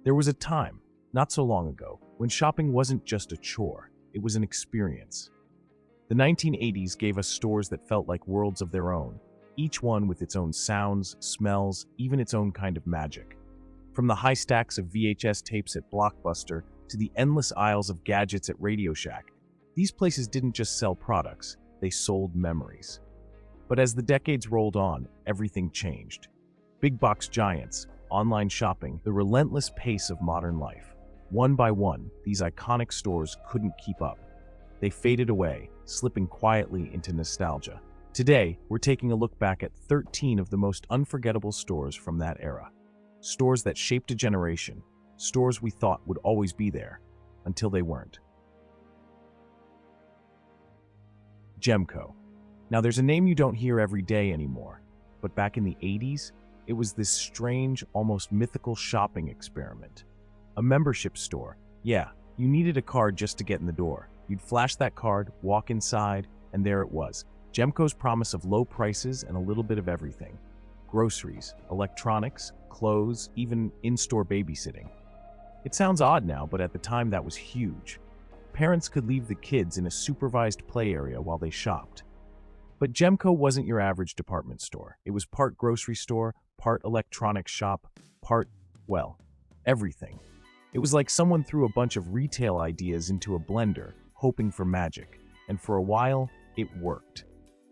There was a time, not so long ago, when shopping wasn't just a chore, it was an experience. The 1980s gave us stores that felt like worlds of their own, each one with its own sounds, smells, even its own kind of magic. From the high stacks of VHS tapes at Blockbuster to the endless aisles of gadgets at RadioShack, these places didn't just sell products, they sold memories. But as the decades rolled on, everything changed. Big box giants, online shopping, the relentless pace of modern life. One by one, these iconic stores couldn't keep up. They faded away, slipping quietly into nostalgia. Today, we're taking a look back at 13 of the most unforgettable stores from that era. Stores that shaped a generation, stores we thought would always be there, until they weren't. Gemco. Now there's a name you don't hear every day anymore, but back in the 80s, it was this strange, almost mythical shopping experiment. A membership store. Yeah, you needed a card just to get in the door. You'd flash that card, walk inside, and there it was. Gemco's promise of low prices and a little bit of everything. Groceries, electronics, clothes, even in-store babysitting. It sounds odd now, but at the time that was huge. Parents could leave the kids in a supervised play area while they shopped. But Gemco wasn't your average department store. It was part grocery store, part electronics shop, part, well, everything. It was like someone threw a bunch of retail ideas into a blender, hoping for magic. And for a while, it worked.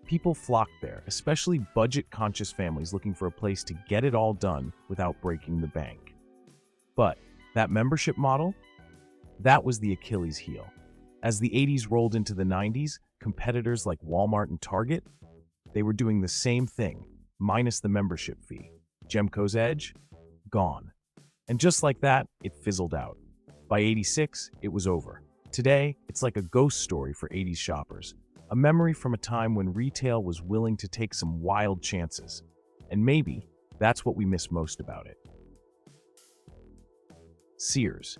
People flocked there, especially budget-conscious families looking for a place to get it all done without breaking the bank. But that membership model? That was the Achilles heel. As the 80s rolled into the 90s, competitors like Walmart and Target, they were doing the same thing, minus the membership fee. Gemco's edge? Gone. And just like that, it fizzled out. By 86, it was over. Today, it's like a ghost story for 80s shoppers. A memory from a time when retail was willing to take some wild chances. And maybe that's what we miss most about it. Sears.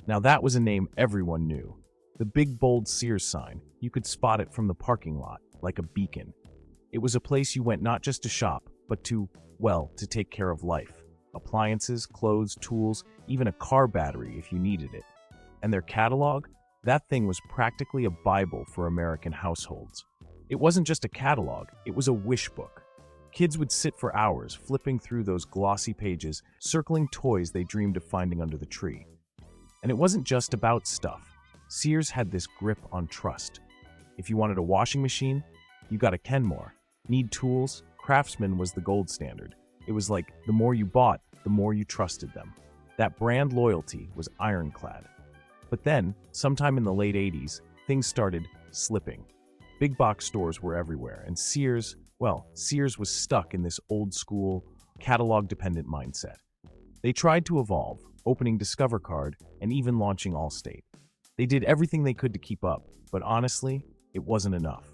Now that was a name everyone knew. The big bold Sears sign, you could spot it from the parking lot, like a beacon. It was a place you went not just to shop, but to, well, to take care of life. Appliances, clothes, tools, even a car battery if you needed it. And their catalog? That thing was practically a Bible for American households. It wasn't just a catalog, it was a wish book. Kids would sit for hours flipping through those glossy pages, circling toys they dreamed of finding under the tree. And it wasn't just about stuff. Sears had this grip on trust. If you wanted a washing machine, you got a Kenmore. Need tools? Craftsman was the gold standard. It was like the more you bought, the more you trusted them. That brand loyalty was ironclad. But then, sometime in the late 80s, things started slipping. Big box stores were everywhere, and Sears was stuck in this old-school, catalog-dependent mindset. They tried to evolve, opening Discover Card and even launching Allstate. They did everything they could to keep up, but honestly, it wasn't enough.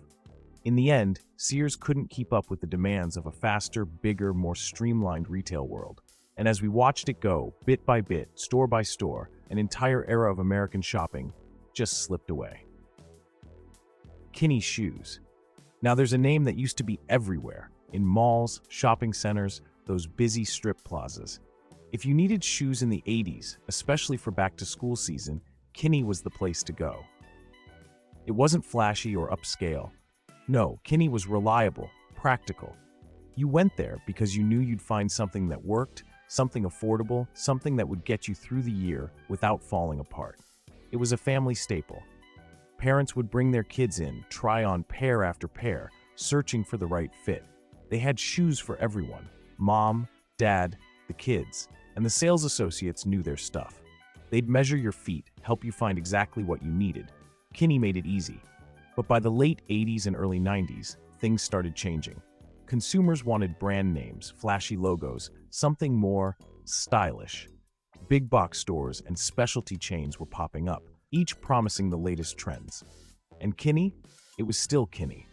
In the end, Sears couldn't keep up with the demands of a faster, bigger, more streamlined retail world. And as we watched it go, bit by bit, store by store, an entire era of American shopping just slipped away. Kinney Shoes. Now there's a name that used to be everywhere, in malls, shopping centers, those busy strip plazas. If you needed shoes in the 80s, especially for back-to-school season, Kinney was the place to go. It wasn't flashy or upscale. No, Kinney was reliable, practical. You went there because you knew you'd find something that worked, something affordable, something that would get you through the year without falling apart. It was a family staple. Parents would bring their kids in, try on pair after pair, searching for the right fit. They had shoes for everyone, mom, dad, the kids, and the sales associates knew their stuff. They'd measure your feet, help you find exactly what you needed. Kinney made it easy. But by the late 80s and early 90s, things started changing. Consumers wanted brand names, flashy logos, something more stylish. Big box stores and specialty chains were popping up, each promising the latest trends. And Kinney? It was still Kinney.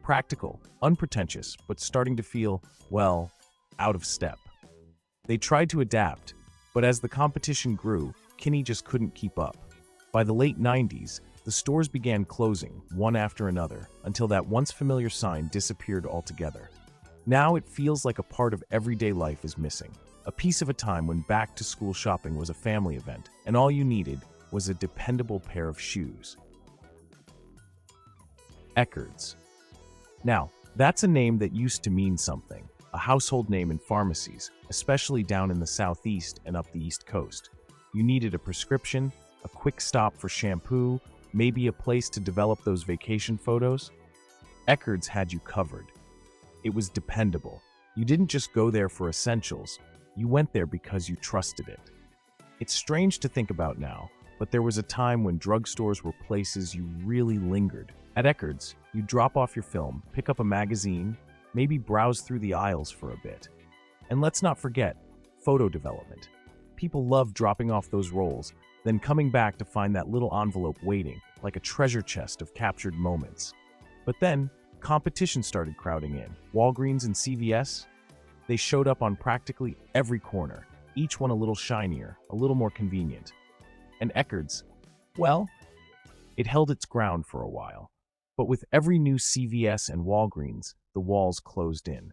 Practical, unpretentious, but starting to feel, well, out of step. They tried to adapt, but as the competition grew, Kinney just couldn't keep up. By the late 90s, the stores began closing, one after another, until that once familiar sign disappeared altogether. Now it feels like a part of everyday life is missing. a piece of a time when back-to-school shopping was a family event, and all you needed was a dependable pair of shoes. Eckerd's. Now, that's a name that used to mean something, a household name in pharmacies, especially down in the Southeast and up the East Coast. You needed a prescription, a quick stop for shampoo, maybe a place to develop those vacation photos. Eckerd's had you covered. It was dependable. You didn't just go there for essentials, you went there because you trusted it. It's strange to think about now, but there was a time when drugstores were places you really lingered. At Eckerd's, you'd drop off your film, pick up a magazine, maybe browse through the aisles for a bit. And let's not forget, photo development. People loved dropping off those rolls, then coming back to find that little envelope waiting, like a treasure chest of captured moments. But then, competition started crowding in. Walgreens and CVS, they showed up on practically every corner, each one a little shinier, a little more convenient. And Eckerd's, well, it held its ground for a while. But with every new CVS and Walgreens, the walls closed in.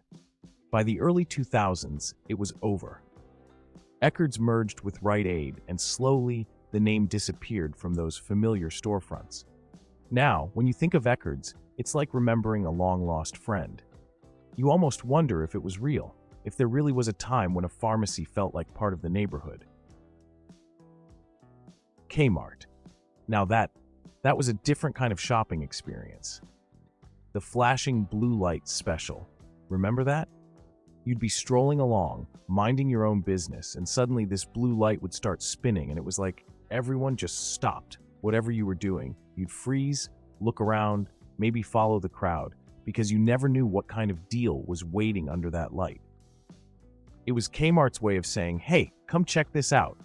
By the early 2000s, it was over. Eckerd's merged with Rite Aid, and slowly, the name disappeared from those familiar storefronts. Now, when you think of Eckerd's, it's like remembering a long-lost friend. You almost wonder if it was real, if there really was a time when a pharmacy felt like part of the neighborhood. Kmart. Now that was a different kind of shopping experience. The flashing blue light special. Remember that? You'd be strolling along, minding your own business, and suddenly this blue light would start spinning, and it was like everyone just stopped. Whatever you were doing, you'd freeze, look around, maybe follow the crowd, because you never knew what kind of deal was waiting under that light. It was Kmart's way of saying, hey, come check this out.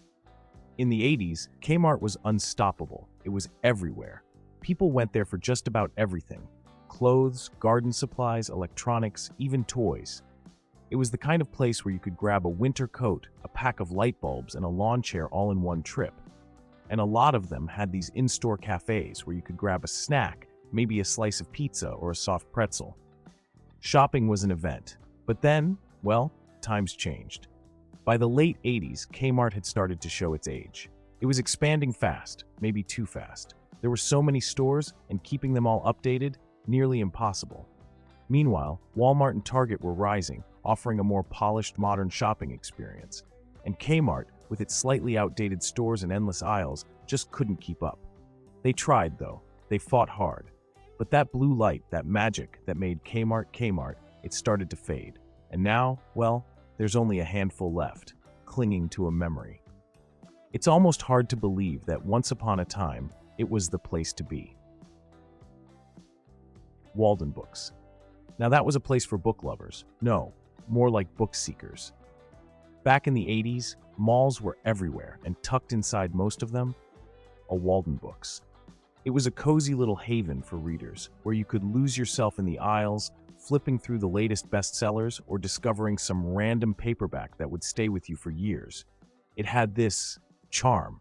In the 80s, Kmart was unstoppable. It was everywhere. People went there for just about everything. Clothes, garden supplies, electronics, even toys. It was the kind of place where you could grab a winter coat, a pack of light bulbs, and a lawn chair all in one trip. And a lot of them had these in-store cafes where you could grab a snack, maybe a slice of pizza or a soft pretzel. Shopping was an event. But then, well, times changed. By the late 80s, Kmart had started to show its age. It was expanding fast, maybe too fast. There were so many stores, and keeping them all updated, nearly impossible. Meanwhile, Walmart and Target were rising, offering a more polished, modern shopping experience. And Kmart, with its slightly outdated stores and endless aisles, just couldn't keep up. They tried, though. They fought hard. But that blue light, that magic that made Kmart Kmart, it started to fade. And now, well, there's only a handful left, clinging to a memory. It's almost hard to believe that once upon a time, it was the place to be. Walden Books. Now that was a place for book lovers. No, more like book seekers. Back in the 80s, malls were everywhere, and tucked inside most of them, a Walden Books. It was a cozy little haven for readers, where you could lose yourself in the aisles, flipping through the latest bestsellers or discovering some random paperback that would stay with you for years. It had this charm.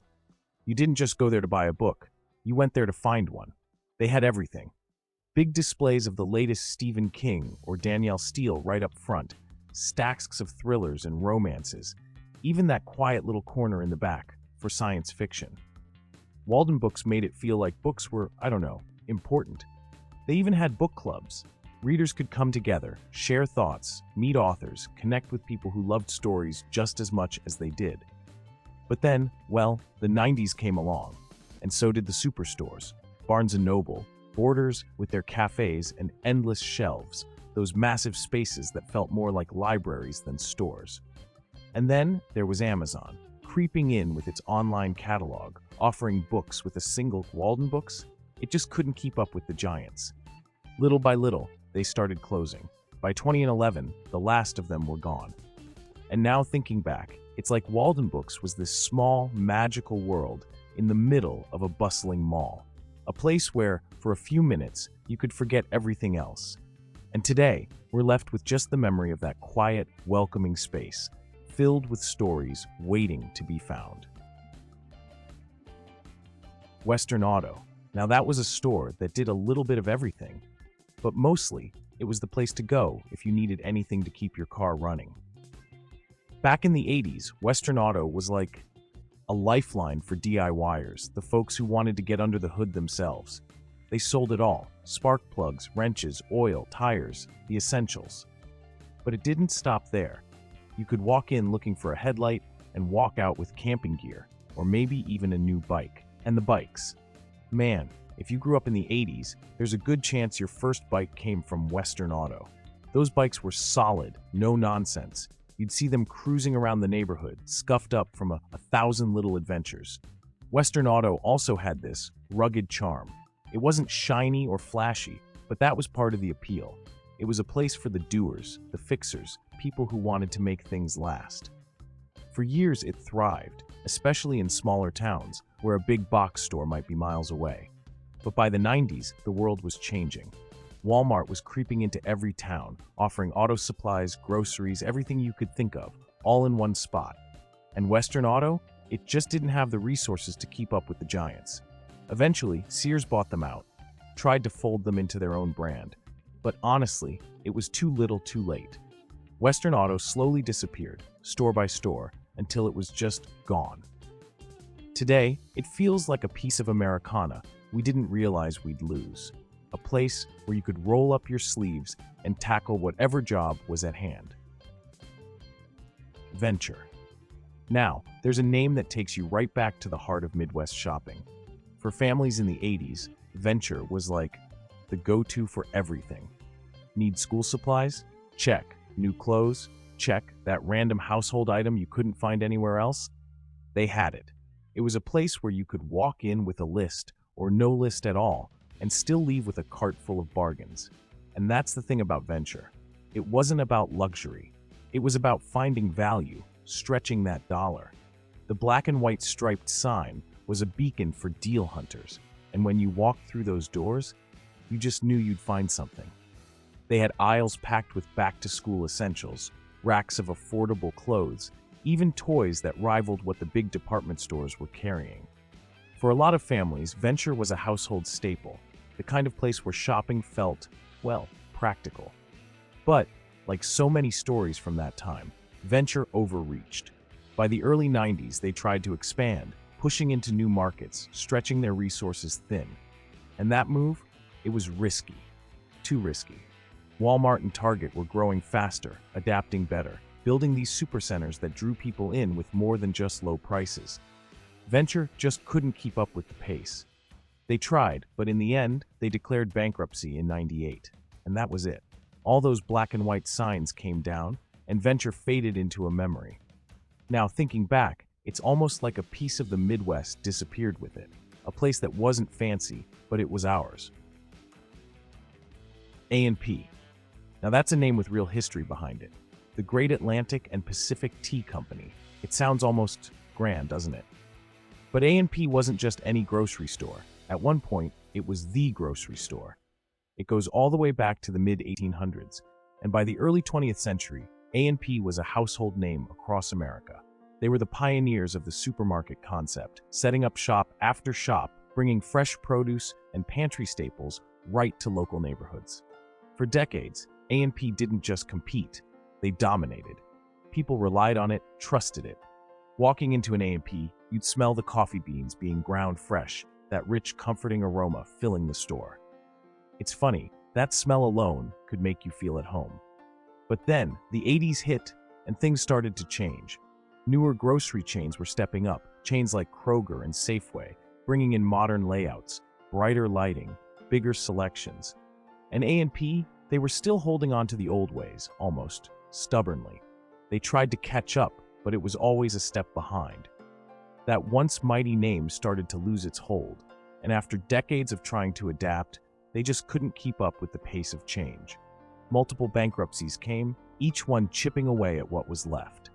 You didn't just go there to buy a book, you went there to find one. They had everything. Big displays of the latest Stephen King or Danielle Steele right up front, stacks of thrillers and romances, even that quiet little corner in the back for science fiction. Walden Books made it feel like books were, important. They even had book clubs. Readers could come together, share thoughts, meet authors, connect with people who loved stories just as much as they did. But then, well, the 90s came along, and so did the superstores, Barnes & Noble, Borders with their cafes and endless shelves, those massive spaces that felt more like libraries than stores. And then there was Amazon, creeping in with its online catalog, offering books with a single Walden Books. It just couldn't keep up with the giants. Little by little, they started closing. By 2011, the last of them were gone. And now thinking back, it's like Walden Books was this small, magical world in the middle of a bustling mall. A place where, for a few minutes, you could forget everything else. And today, we're left with just the memory of that quiet, welcoming space, filled with stories waiting to be found. Western Auto. Now that was a store that did a little bit of everything, but mostly, it was the place to go if you needed anything to keep your car running. Back in the 80s, Western Auto was like a lifeline for DIYers, the folks who wanted to get under the hood themselves. They sold it all: spark plugs, wrenches, oil, tires, the essentials. But it didn't stop there. You could walk in looking for a headlight and walk out with camping gear, or maybe even a new bike. And the bikes. Man, if you grew up in the 80s, there's a good chance your first bike came from Western Auto. Those bikes were solid, no nonsense. You'd see them cruising around the neighborhood, scuffed up from a thousand little adventures. Western Auto also had this rugged charm. It wasn't shiny or flashy, but that was part of the appeal. It was a place for the doers, the fixers, people who wanted to make things last. For years it thrived, especially in smaller towns, where a big box store might be miles away. But by the 90s, the world was changing. Walmart was creeping into every town, offering auto supplies, groceries, everything you could think of, all in one spot. And Western Auto? It just didn't have the resources to keep up with the giants. Eventually, Sears bought them out, tried to fold them into their own brand. But honestly, it was too little too late. Western Auto slowly disappeared, store by store, until it was just gone. Today, it feels like a piece of Americana we didn't realize we'd lose. A place where you could roll up your sleeves and tackle whatever job was at hand. Venture. Now, there's a name that takes you right back to the heart of Midwest shopping. For families in the 80s, Venture was like the go-to for everything. Need school supplies? Check. New clothes? Check. That random household item you couldn't find anywhere else? They had it. It was a place where you could walk in with a list, or no list at all, and still leave with a cart full of bargains. And that's the thing about Venture. It wasn't about luxury. It was about finding value, stretching that dollar. The black and white striped sign was a beacon for deal hunters, and when you walked through those doors, you just knew you'd find something. They had aisles packed with back-to-school essentials, racks of affordable clothes, even toys that rivaled what the big department stores were carrying. For a lot of families, Venture was a household staple, the kind of place where shopping felt, well, practical. But, like so many stories from that time, Venture overreached. By the early 90s, they tried to expand, pushing into new markets, stretching their resources thin. And that move? It was risky. Too risky. Walmart and Target were growing faster, adapting better, building these supercenters that drew people in with more than just low prices. Venture just couldn't keep up with the pace. They tried, but in the end, they declared bankruptcy in '98. And that was it. All those black and white signs came down, and Venture faded into a memory. Now, thinking back, it's almost like a piece of the Midwest disappeared with it. A place that wasn't fancy, but it was ours. A&P. Now that's a name with real history behind it. The Great Atlantic and Pacific Tea Company. It sounds almost grand, doesn't it? But A&P wasn't just any grocery store. At one point, it was the grocery store. It goes all the way back to the mid-1800s, and by the early 20th century, A&P was a household name across America. They were the pioneers of the supermarket concept, setting up shop after shop, bringing fresh produce and pantry staples right to local neighborhoods. For decades, A&P didn't just compete, they dominated. People relied on it, trusted it. Walking into an A&P, you'd smell the coffee beans being ground fresh, that rich, comforting aroma filling the store. It's funny, that smell alone could make you feel at home. But then, the 80s hit, and things started to change. Newer grocery chains were stepping up, chains like Kroger and Safeway, bringing in modern layouts, brighter lighting, bigger selections. And A&P, they were still holding on to the old ways, almost stubbornly. They tried to catch up, but it was always a step behind. That once mighty name started to lose its hold, and after decades of trying to adapt, they just couldn't keep up with the pace of change. Multiple bankruptcies came, each one chipping away at what was left.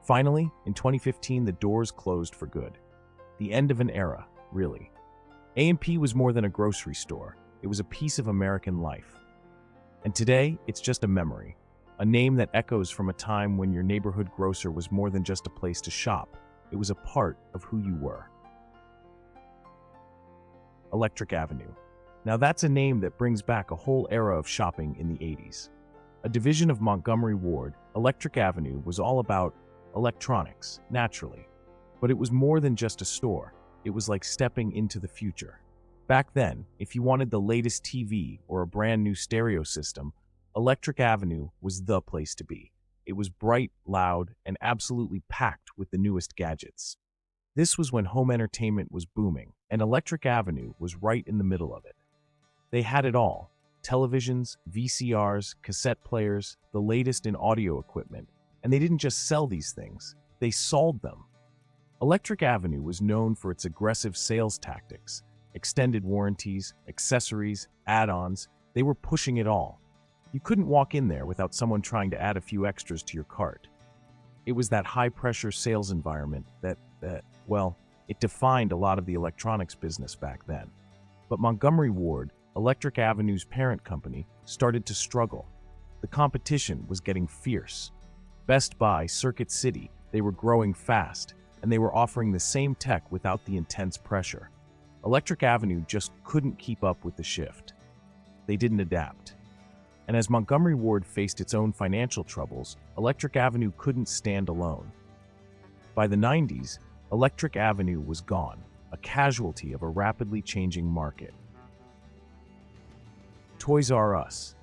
Finally, in 2015, the doors closed for good. The end of an era, really. A&P was more than a grocery store. It was a piece of American life. And today, it's just a memory, a name that echoes from a time when your neighborhood grocer was more than just a place to shop. It was a part of who you were. Electric Avenue. Now that's a name that brings back a whole era of shopping in the 80s. A division of Montgomery Ward, Electric Avenue was all about electronics, naturally. But it was more than just a store. It was like stepping into the future. Back then, if you wanted the latest TV or a brand new stereo system, Electric Avenue was the place to be. It was bright, loud, and absolutely packed with the newest gadgets. This was when home entertainment was booming, and Electric Avenue was right in the middle of it. They had it all: televisions, VCRs, cassette players, the latest in audio equipment. And they didn't just sell these things, they sold them. Electric Avenue was known for its aggressive sales tactics, extended warranties, accessories, add-ons. They were pushing it all. You couldn't walk in there without someone trying to add a few extras to your cart. It was that high-pressure sales environment that, it defined a lot of the electronics business back then. But Montgomery Ward, Electric Avenue's parent company, started to struggle. The competition was getting fierce. Best Buy, Circuit City, they were growing fast, and they were offering the same tech without the intense pressure. Electric Avenue just couldn't keep up with the shift. They didn't adapt. And as Montgomery Ward faced its own financial troubles, Electric Avenue couldn't stand alone. By the 90s, Electric Avenue was gone, a casualty of a rapidly changing market. Toys R Us.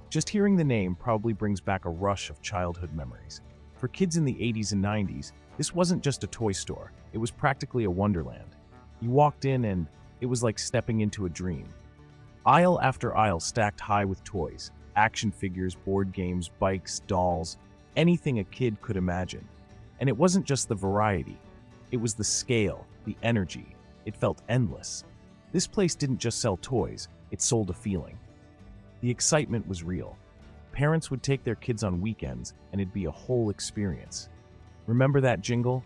Just hearing the name probably brings back a rush of childhood memories. For kids in the 80s and 90s, this wasn't just a toy store, it was practically a wonderland. You walked in and it was like stepping into a dream. Aisle after aisle stacked high with toys, action figures, board games, bikes, dolls, anything a kid could imagine. And it wasn't just the variety, it was the scale, the energy. It felt endless. This place didn't just sell toys, it sold a feeling. The excitement was real. Parents would take their kids on weekends, and it'd be a whole experience. Remember that jingle?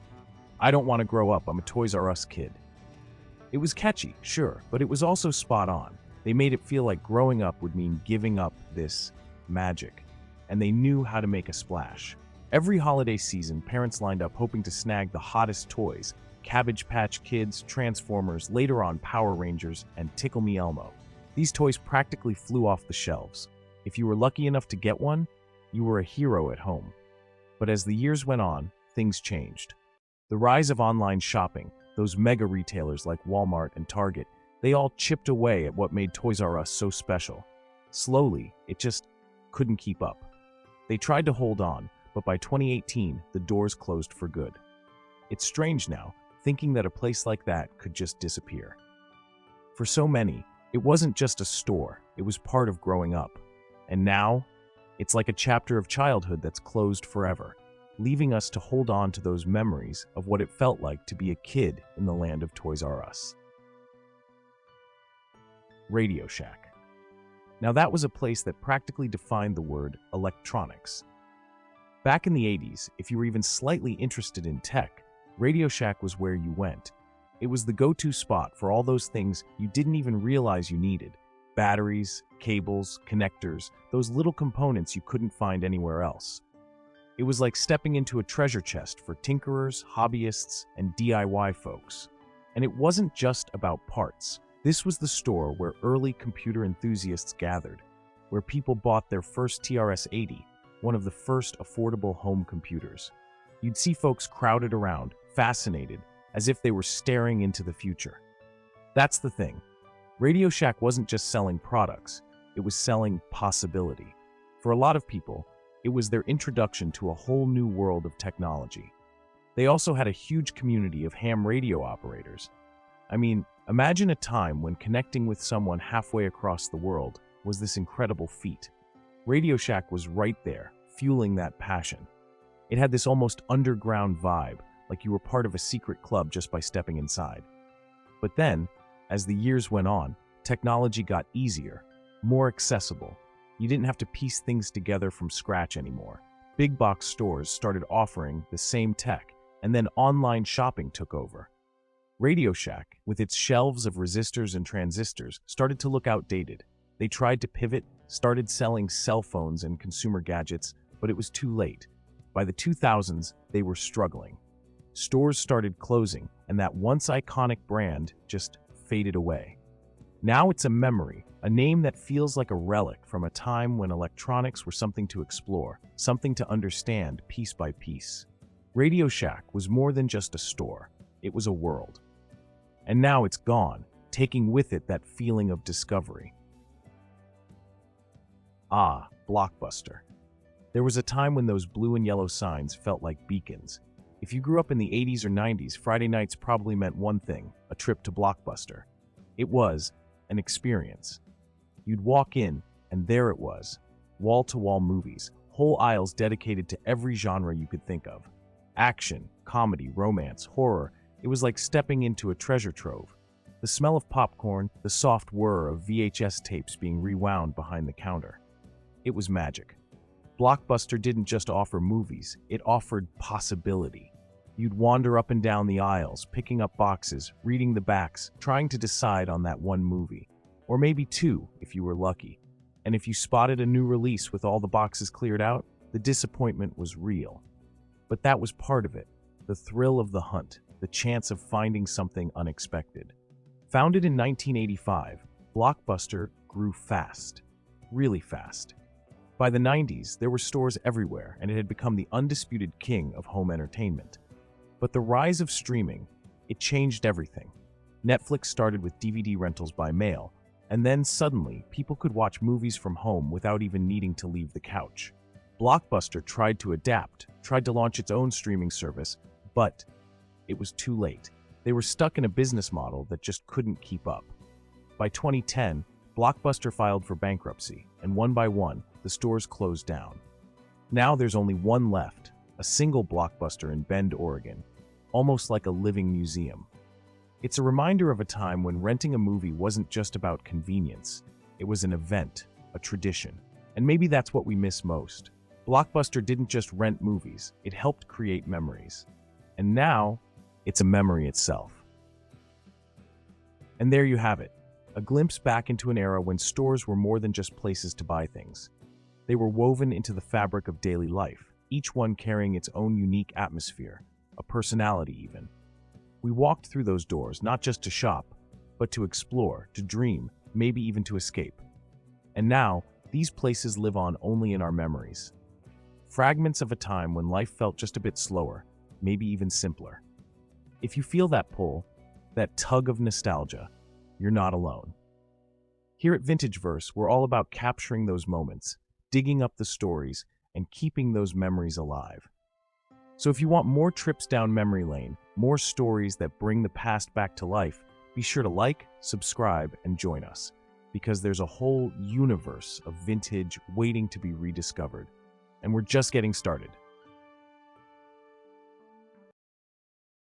I don't want to grow up, I'm a Toys R Us kid. It was catchy, sure, but it was also spot on. They made it feel like growing up would mean giving up this magic, and they knew how to make a splash. Every holiday season, parents lined up hoping to snag the hottest toys: Cabbage Patch Kids, Transformers, later on Power Rangers, and Tickle Me Elmo. These toys practically flew off the shelves. If you were lucky enough to get one, you were a hero at home. But as the years went on, things changed. The rise of online shopping, those mega retailers like Walmart and Target, they all chipped away at what made Toys R Us so special. Slowly, it just couldn't keep up. They tried to hold on, but by 2018, the doors closed for good. It's strange now, thinking that a place like that could just disappear. For so many, it wasn't just a store, it was part of growing up. And now, it's like a chapter of childhood that's closed forever, leaving us to hold on to those memories of what it felt like to be a kid in the land of Toys R Us. RadioShack. Now that was a place that practically defined the word electronics. Back in the 80s, if you were even slightly interested in tech, RadioShack was where you went. It was the go-to spot for all those things you didn't even realize you needed. Batteries, cables, connectors, those little components you couldn't find anywhere else. It was like stepping into a treasure chest for tinkerers, hobbyists, and DIY folks. And it wasn't just about parts. This was the store where early computer enthusiasts gathered, where people bought their first TRS-80, one of the first affordable home computers. You'd see folks crowded around, fascinated, as if they were staring into the future. That's the thing. RadioShack wasn't just selling products, it was selling possibility. For a lot of people, it was their introduction to a whole new world of technology. They also had a huge community of ham radio operators. I mean, imagine a time when connecting with someone halfway across the world was this incredible feat. RadioShack was right there, fueling that passion. It had this almost underground vibe, like you were part of a secret club just by stepping inside. But then, as the years went on, technology got easier, more accessible. You didn't have to piece things together from scratch anymore. Big box stores started offering the same tech, and then online shopping took over. RadioShack, with its shelves of resistors and transistors, started to look outdated. They tried to pivot, started selling cell phones and consumer gadgets, but it was too late. By the 2000s, they were struggling. Stores started closing, and that once iconic brand just faded away. Now it's a memory, a name that feels like a relic from a time when electronics were something to explore, something to understand piece by piece. RadioShack was more than just a store, it was a world. And now it's gone, taking with it that feeling of discovery. Ah, Blockbuster. There was a time when those blue and yellow signs felt like beacons. If you grew up in the 80s or 90s, Friday nights probably meant one thing: a trip to Blockbuster. It was an experience. You'd walk in, and there it was, wall-to-wall movies, whole aisles dedicated to every genre you could think of. Action, comedy, romance, horror. It was like stepping into a treasure trove. The smell of popcorn, the soft whir of VHS tapes being rewound behind the counter. It was magic. Blockbuster didn't just offer movies, it offered possibility. You'd wander up and down the aisles, picking up boxes, reading the backs, trying to decide on that one movie. Or maybe two, if you were lucky. And if you spotted a new release with all the boxes cleared out, the disappointment was real. But that was part of it, the thrill of the hunt, the chance of finding something unexpected. Founded in 1985, Blockbuster grew fast, really fast. By the 90s, there were stores everywhere, and it had become the undisputed king of home entertainment. But the rise of streaming, it changed everything. Netflix started with DVD rentals by mail, and then suddenly, people could watch movies from home without even needing to leave the couch. Blockbuster tried to adapt, tried to launch its own streaming service, but it was too late. They were stuck in a business model that just couldn't keep up. By 2010, Blockbuster filed for bankruptcy, and one by one, the stores closed down. Now there's only one left, a single Blockbuster in Bend, Oregon, almost like a living museum. It's a reminder of a time when renting a movie wasn't just about convenience. It was an event, a tradition, and maybe that's what we miss most. Blockbuster didn't just rent movies, it helped create memories. And now, it's a memory itself. And there you have it, a glimpse back into an era when stores were more than just places to buy things. They were woven into the fabric of daily life, each one carrying its own unique atmosphere, a personality even. We walked through those doors not just to shop, but to explore, to dream, maybe even to escape. And now, these places live on only in our memories. Fragments of a time when life felt just a bit slower, maybe even simpler. If you feel that pull, that tug of nostalgia, you're not alone. Here at Vintage Verse, we're all about capturing those moments, digging up the stories, and keeping those memories alive. So if you want more trips down memory lane, more stories that bring the past back to life, be sure to like, subscribe, and join us, because there's a whole universe of vintage waiting to be rediscovered. And we're just getting started.